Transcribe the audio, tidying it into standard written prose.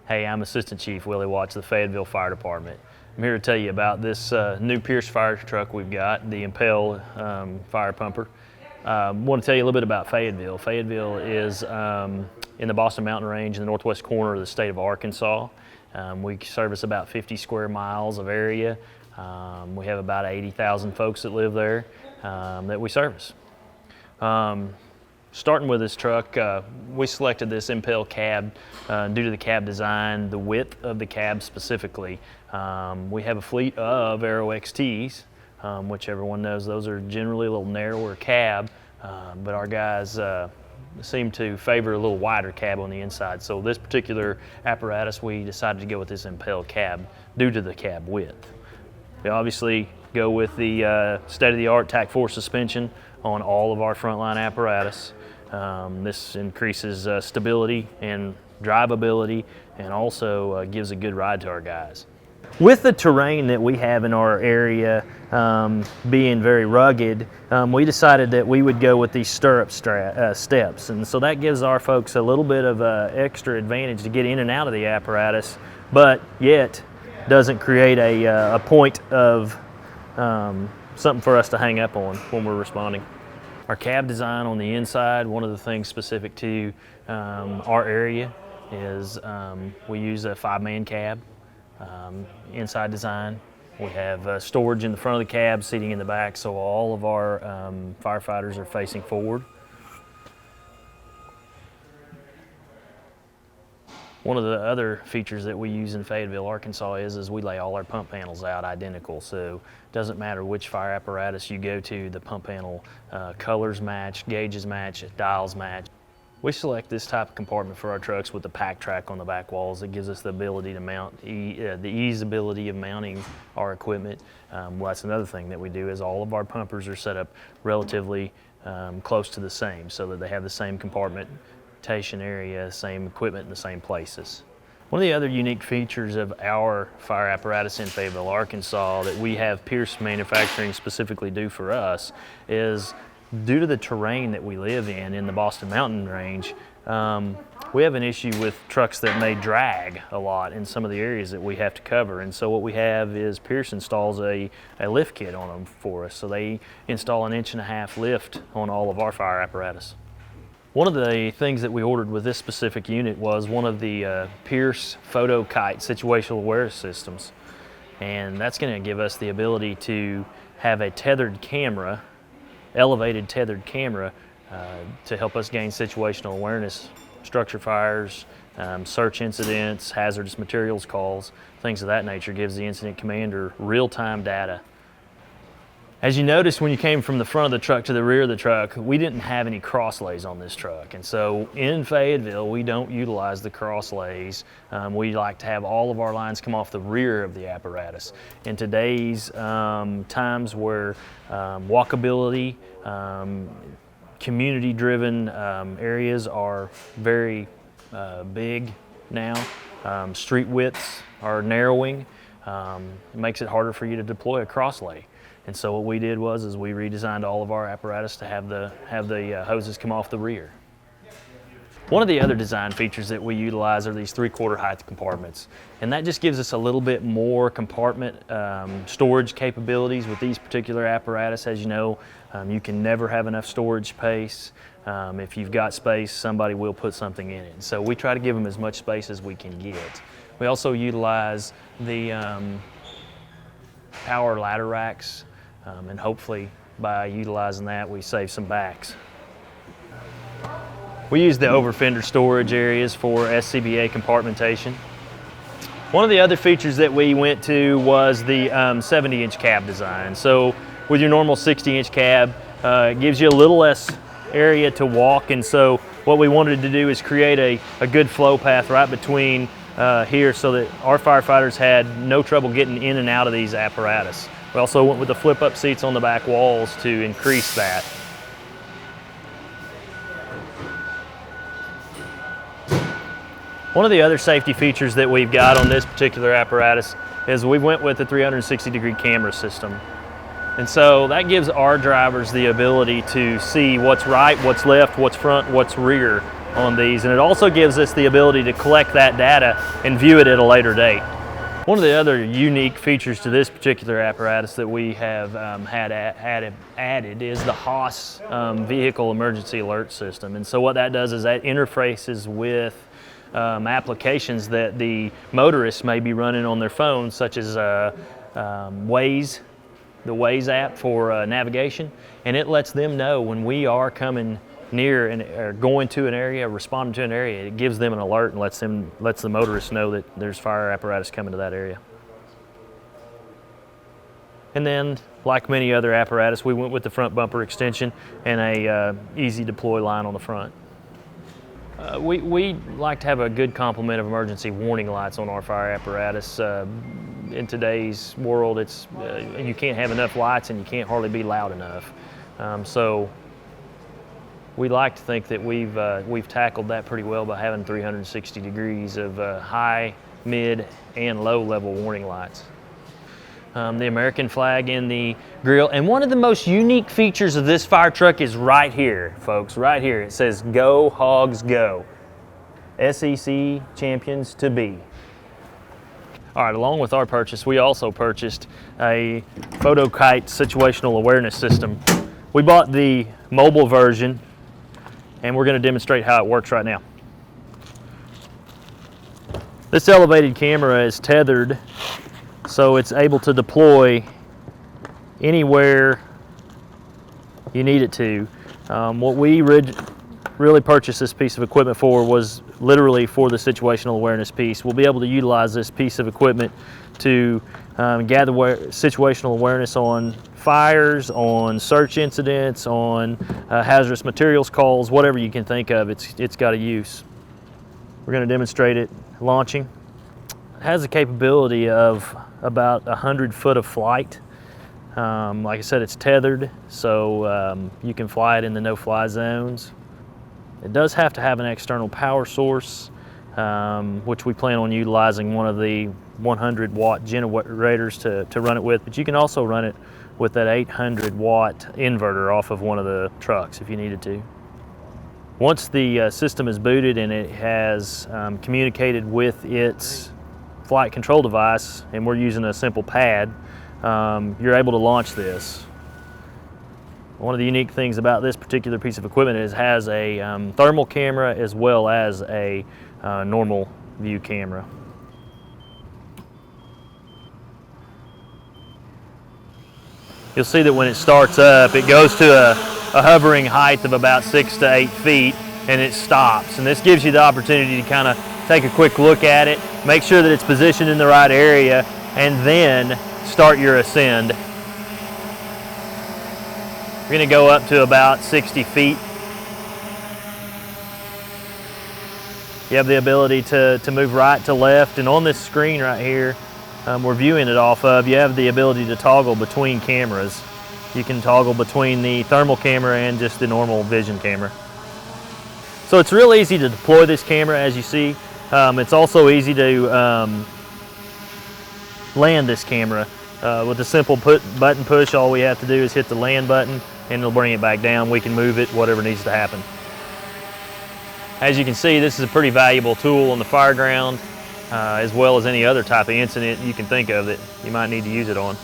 Hey, I'm Assistant Chief Willie Watts of the Fayetteville Fire Department. I'm here to tell you about this new Pierce fire truck we've got, the Impel fire pumper. I want to tell you a little bit about Fayetteville. Fayetteville is in the Boston Mountain Range in the northwest corner of the state of Arkansas. We service about 50 square miles of area. We have about 80,000 folks that live there that we service. Starting with this truck, we selected this Impel cab due to the cab design, the width of the cab specifically. We have a fleet of Aero XTs, which everyone knows those are generally a little narrower cab, but our guys seem to favor a little wider cab on the inside. So this particular apparatus, we decided to go with this Impel cab due to the cab width. We obviously go with the state-of-the-art TAC4 suspension on all of our frontline apparatus. This increases stability and drivability, and also gives a good ride to our guys. With the terrain that we have in our area being very rugged, we decided that we would go with these stirrup steps, and so that gives our folks a little bit of extra advantage to get in and out of the apparatus, but yet doesn't create a point of something for us to hang up on when we're responding. Our cab design on the inside, one of the things specific to our area is we use a 5-man cab inside design. We have storage in the front of the cab, seating in the back, so all of our firefighters are facing forward. One of the other features that we use in Fayetteville, Arkansas is we lay all our pump panels out identical. So it doesn't matter which fire apparatus you go to, the pump panel colors match, gauges match, dials match. We select this type of compartment for our trucks with the pack track on the back walls. It gives us the ability to mount, the easeability of mounting our equipment. Well, that's another thing that we do is all of our pumpers are set up relatively close to the same so that they have the same compartment area, same equipment in the same places. One of the other unique features of our fire apparatus in Fayetteville, Arkansas that we have Pierce Manufacturing specifically do for us is due to the terrain that we live in the Boston Mountain Range, we have an issue with trucks that may drag a lot in some of the areas that we have to cover. And so what we have is Pierce installs a lift kit on them for us. So they install an 1.5-inch lift on all of our fire apparatus. One of the things that we ordered with this specific unit was one of the Pierce PhotoKite situational awareness systems. And that's going to give us the ability to have a tethered camera, elevated tethered camera, to help us gain situational awareness, structure fires, search incidents, hazardous materials calls, things of that nature. Gives the incident commander real-time data. As you noticed when you came from the front of the truck to the rear of the truck, we didn't have any cross lays on this truck. And so in Fayetteville, we don't utilize the cross lays. We like to have all of our lines come off the rear of the apparatus. In today's times where walkability, community-driven areas are very big now, street widths are narrowing. It makes it harder for you to deploy a cross lay. And so what we did was we redesigned all of our apparatus to have the hoses come off the rear. One of the other design features that we utilize are these 3/4 height compartments. And that just gives us a little bit more compartment storage capabilities with these particular apparatus. As you know, you can never have enough storage space. If you've got space, somebody will put something in it. So we try to give them as much space as we can get. We also utilize the power ladder racks. And hopefully by utilizing that we save some backs. We use the over fender storage areas for SCBA compartmentation. One of the other features that we went to was the 70-inch cab design. So with your normal 60-inch cab, it gives you a little less area to walk, and so what we wanted to do is create a good flow path right between here so that our firefighters had no trouble getting in and out of these apparatus. We also went with the flip-up seats on the back walls to increase that. One of the other safety features that we've got on this particular apparatus is we went with the 360-degree camera system. And so that gives our drivers the ability to see what's right, what's left, what's front, what's rear on these, and it also gives us the ability to collect that data and view it at a later date. One of the other unique features to this particular apparatus that we have added is the HOS Vehicle Emergency Alert System. And so what that does is that interfaces with applications that the motorists may be running on their phones, such as Waze, the Waze app for navigation, and it lets them know when we are coming near or going to an area, responding to an area. It gives them an alert and lets the motorists know that there's fire apparatus coming to that area. And then, like many other apparatus, we went with the front bumper extension and a easy deploy line on the front. We like to have a good complement of emergency warning lights on our fire apparatus. In today's world, you can't have enough lights and you can't hardly be loud enough. So we like to think that we've tackled that pretty well by having 360 degrees of high, mid, and low level warning lights. The American flag in the grille, and one of the most unique features of this fire truck is right here, folks, right here. It says "Go Hogs Go," SEC champions to be. All right, along with our purchase, we also purchased a Fotokite situational awareness system. We bought the mobile version, and we're going to demonstrate how it works right now. This elevated camera is tethered, so it's able to deploy anywhere you need it to. What we really purchased this piece of equipment for was literally for the situational awareness piece. We'll be able to utilize this piece of equipment to gather situational awareness on fires, on search incidents, on hazardous materials calls, whatever you can think of, it's got a use. We're going to demonstrate it launching. It has the capability of about 100 foot of flight. Like I said, it's tethered, so you can fly it in the no-fly zones. It does have to have an external power source, which we plan on utilizing one of the 100 watt generators to run it with, but you can also run it with that 800 watt inverter off of one of the trucks if you needed to. Once the system is booted and it has communicated with its flight control device, and we're using a simple pad, you're able to launch this. One of the unique things about this particular piece of equipment is it has a thermal camera as well as a normal view camera. You'll see that when it starts up, it goes to a hovering height of about 6 to 8 feet, and it stops. And this gives you the opportunity to kind of take a quick look at it, make sure that it's positioned in the right area, and then start your ascend. We're going to go up to about 60 feet. You have the ability to move right to left, and on this screen right here we're viewing it off of, you have the ability to toggle between cameras. You can toggle between the thermal camera and just the normal vision camera. So it's real easy to deploy this camera, as you see. It's also easy to land this camera. With a simple button push, all we have to do is hit the land button and it'll bring it back down. We can move it, whatever needs to happen. As you can see, this is a pretty valuable tool on the fire ground, as well as any other type of incident you can think of that you might need to use it on.